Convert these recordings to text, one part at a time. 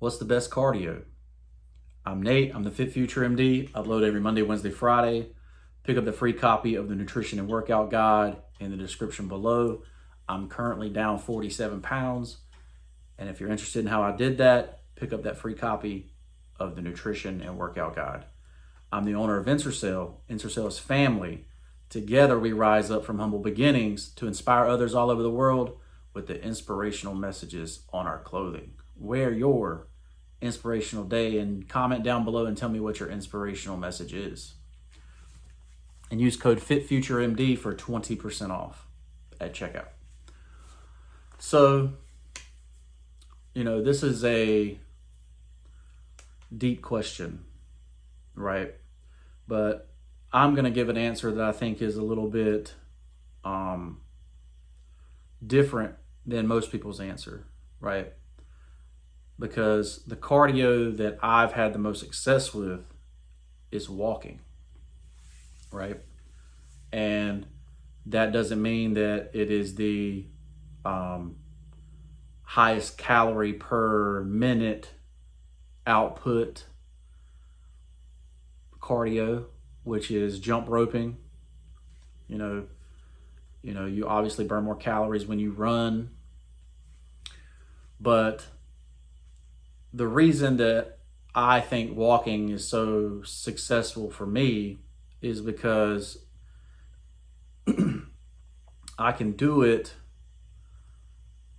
What's the best cardio? I'm Nate, I'm the FitFutureMD, upload every Monday, Wednesday, Friday. Pick up the free copy of the nutrition and workout guide in the description below. I'm currently down 47 pounds. And if you're interested in how I did that, pick up that free copy of the nutrition and workout guide. I'm the owner of Ensorsale. Ensorsale is family. Together we rise up from humble beginnings to inspire others all over the world with the inspirational messages on our clothing. Wear your inspirational day and comment down below and tell me what your inspirational message is. And use code FitFutureMD for 20% off at checkout. So, this is a deep question, right? But I'm going to give an answer that I think is a little bit different than most people's answer, right? Because the cardio that I've had the most success with is walking, right? And that doesn't mean that it is the highest calorie per minute output cardio, which is jump roping. You obviously burn more calories when you run, but the reason that I think walking is so successful for me is because I can do it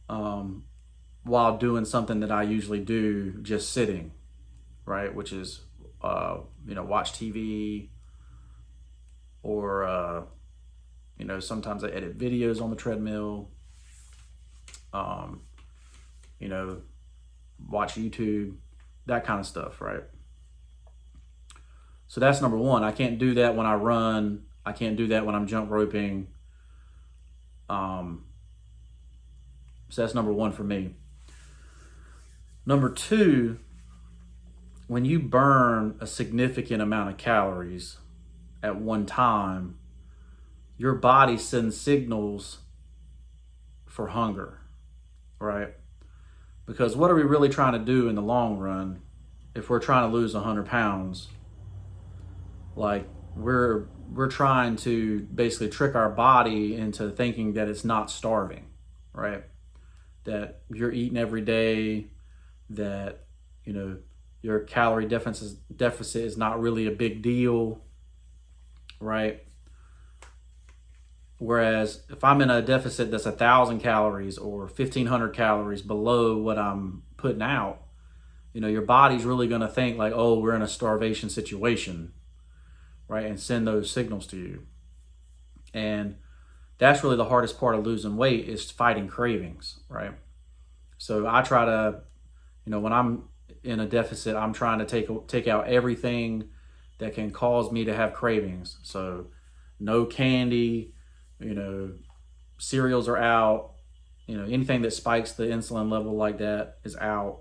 while doing something that I usually do just sitting, right? Which is, watch TV or, sometimes I edit videos on the treadmill, watch YouTube, that kind of stuff, right? So that's number one. I can't do that when I run. I can't do that when I'm jump roping. So that's number one for me. Number two, when you burn a significant amount of calories at one time, your body sends signals for hunger, right? Because what are we really trying to do in the long run if we're trying to lose 100 pounds? Like, we're trying to basically trick our body into thinking that it's not starving, right? That you're eating every day, that, your calorie deficit is not really a big deal, right? Whereas if I'm in a deficit that's 1,000 calories or 1,500 calories below what I'm putting out, your body's really going to think like, oh, we're in a starvation situation, right? And send those signals to you. And that's really the hardest part of losing weight is fighting cravings, right? So I try to, when I'm in a deficit, I'm trying to take out everything that can cause me to have cravings. So no candy, cereals are out, anything that spikes the insulin level like that is out,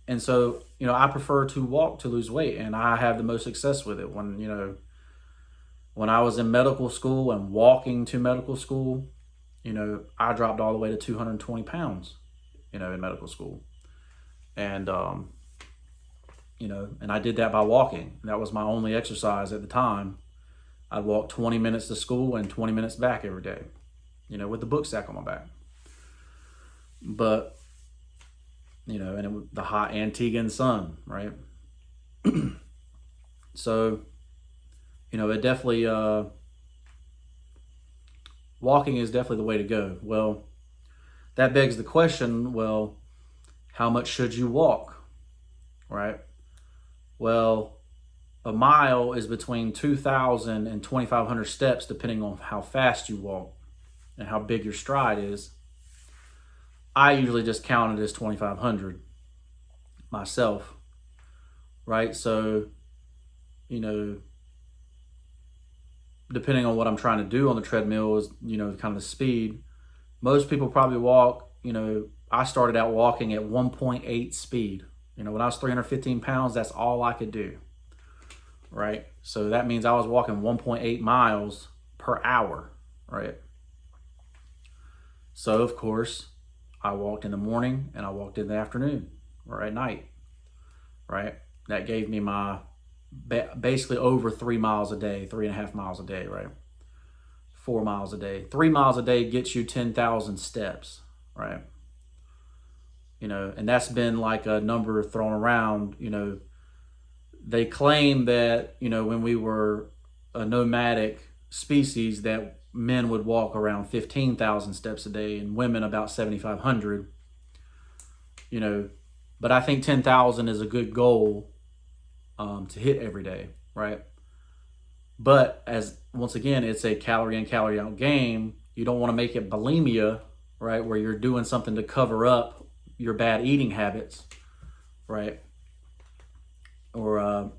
and so, I prefer to walk to lose weight, and I have the most success with it. When I was in medical school and walking to medical school, I dropped all the way to 220 pounds, in medical school. And, and I did that by walking. That was my only exercise at the time. I'd walk 20 minutes to school and 20 minutes back every day, with the book sack on my back. But, and the hot Antiguan sun, right? So, it definitely, walking is definitely the way to go. Well, that begs the question, how much should you walk, right? Well, a mile is between 2,000 and 2,500 steps, depending on how fast you walk and how big your stride is. I usually just count it as 2,500 myself, right? So, depending on what I'm trying to do on the treadmill is, kind of the speed. Most people probably walk, I started out walking at 1.8 speed. When I was 315 pounds, that's all I could do, right? So that means I was walking 1.8 miles per hour, right? So of course, I walked in the morning and I walked in the afternoon or at night, right? That gave me my basically over 3 miles a day, 3.5 miles a day, right? 4 miles a day. 3 miles a day gets you 10,000 steps, right? And that's been like a number thrown around. They claim that, when we were a nomadic species, that men would walk around 15,000 steps a day and women about 7,500, but I think 10,000 is a good goal to hit every day, right? But once again, it's a calorie in, calorie out game. You don't want to make it bulimia, right? Where you're doing something to cover up your bad eating habits, right? Or,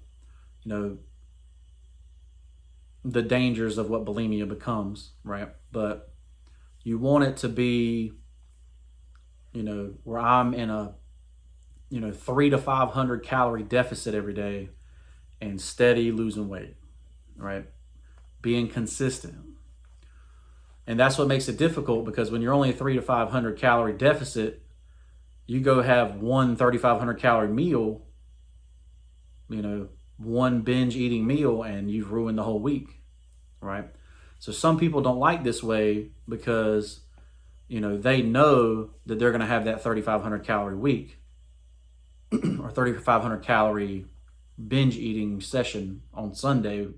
the dangers of what bulimia becomes, right? But you want it to be, where I'm in a, 300 to 500 calorie deficit every day and steady losing weight, right? Being consistent. And that's what makes it difficult, because when you're only a 300 to 500 calorie deficit, you go have one 3,500 calorie meal, one binge eating meal, and you've ruined the whole week, right? So some people don't like this way because, they know that they're going to have that 3,500 calorie week or 3,500 calorie binge eating session on Sunday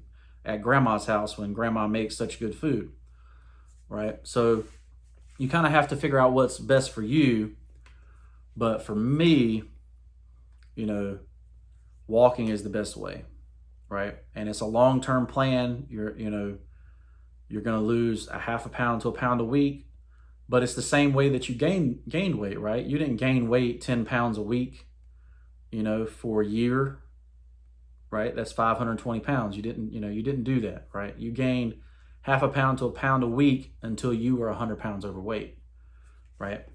at grandma's house when grandma makes such good food, right? So you kind of have to figure out what's best for you. But for me, walking is the best way, right? And it's a long-term plan. You're going to lose a half a pound to a pound a week, but it's the same way that you gained weight, right? You didn't gain weight 10 pounds a week, for a year, right? That's 520 pounds. You didn't do that, right? You gained half a pound to a pound a week until you were 100 pounds overweight, right?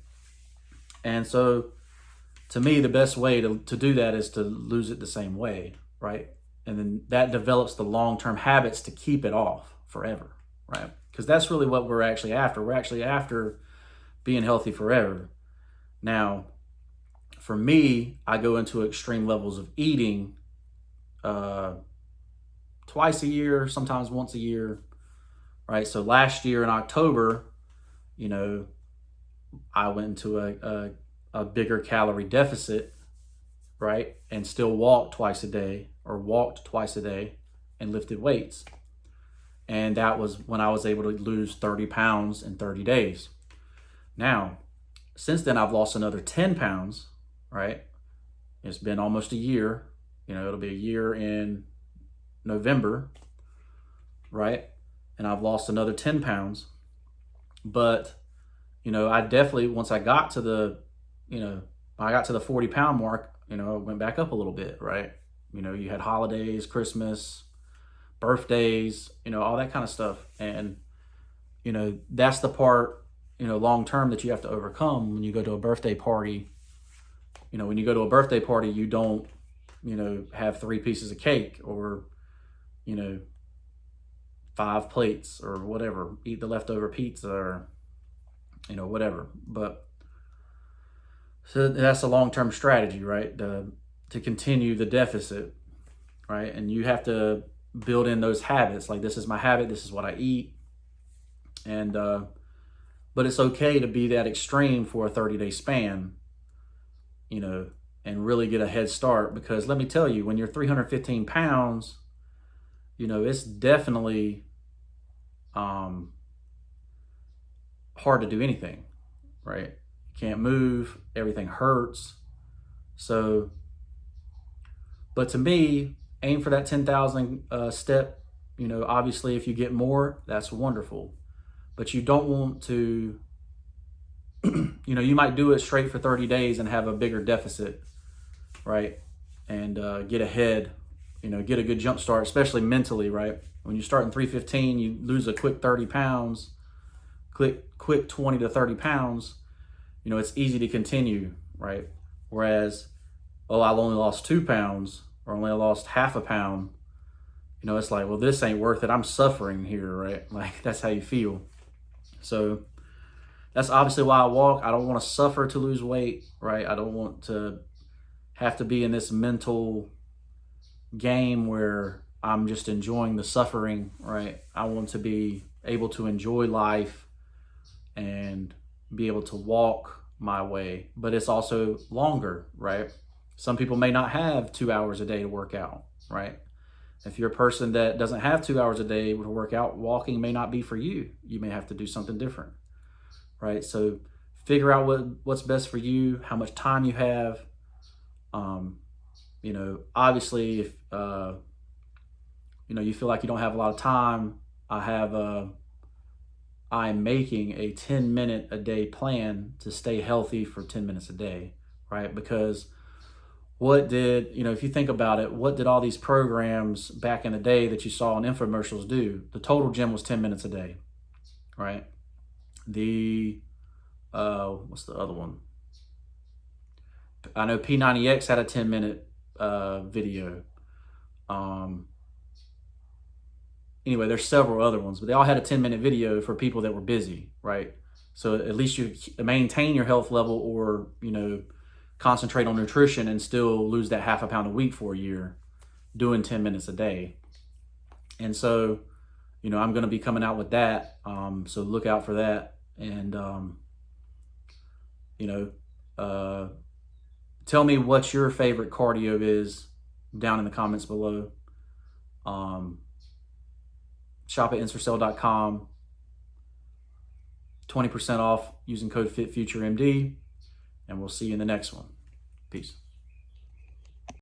And so to me, the best way to do that is to lose it the same way, right? And then that develops the long-term habits to keep it off forever, right? Because that's really what we're actually after. We're actually after being healthy forever. Now, for me, I go into extreme levels of eating twice a year, sometimes once a year, right? So last year in October, I went into a bigger calorie deficit, right? And still walked twice a day and lifted weights. And that was when I was able to lose 30 pounds in 30 days. Now, since then, I've lost another 10 pounds, right? It's been almost a year. It'll be a year in November, right? And I've lost another 10 pounds. But, I definitely, once I got to the 40 pound mark, it went back up a little bit, right? You had holidays, Christmas, birthdays, all that kind of stuff. And, that's the part, long term that you have to overcome when you go to a birthday party. When you go to a birthday party, you don't, have 3 pieces of cake or, 5 plates or whatever, eat the leftover pizza or, whatever. But so that's a long-term strategy, right? To continue the deficit, right? And you have to build in those habits. Like, this is my habit. This is what I eat. And, but it's okay to be that extreme for a 30-day span, and really get a head start. Because let me tell you, when you're 315 pounds, it's definitely hard to do anything, right? You can't move, everything hurts. So, but to me, aim for that 10,000 step. Obviously, if you get more, that's wonderful. But you don't want to, you might do it straight for 30 days and have a bigger deficit, right? And get ahead, get a good jump start, especially mentally, right? When you start in 315, you lose a quick 30 pounds, quick 20 to 30 pounds, it's easy to continue, right? Whereas, I only lost 2 pounds or only lost half a pound, it's like, well, this ain't worth it. I'm suffering here, right? Like, that's how you feel. So that's obviously why I walk. I don't want to suffer to lose weight, right? I don't want to have to be in this mental game where I'm just enjoying the suffering, right? I want to be able to enjoy life and be able to walk my way, but it's also longer, right? Some people may not have 2 hours a day to work out, right? If you're a person that doesn't have 2 hours a day to work out, walking may not be for you. You may have to do something different, right? So figure out what's best for you, how much time you have. You know, obviously, if you know, you feel like you don't have a lot of time, I'm making a 10-minute a day plan to stay healthy for 10 minutes a day, right? Because what did, you know, if you think about it, what did all these programs back in the day that you saw in infomercials do? The total gym was 10 minutes a day, right? What's the other one? I know P90X had a 10-minute video. Anyway, there's several other ones, but they all had a 10-minute video for people that were busy, right? So at least you maintain your health level, or, you know, concentrate on nutrition and still lose that half a pound a week for a year doing 10 minutes a day. And so, you know, I'm going to be coming out with that. So look out for that. And, you know, tell me what your favorite cardio is down in the comments below. Shop at Ensorsale.com. 20% off using code FitFutureMD. And we'll see you in the next one. Peace.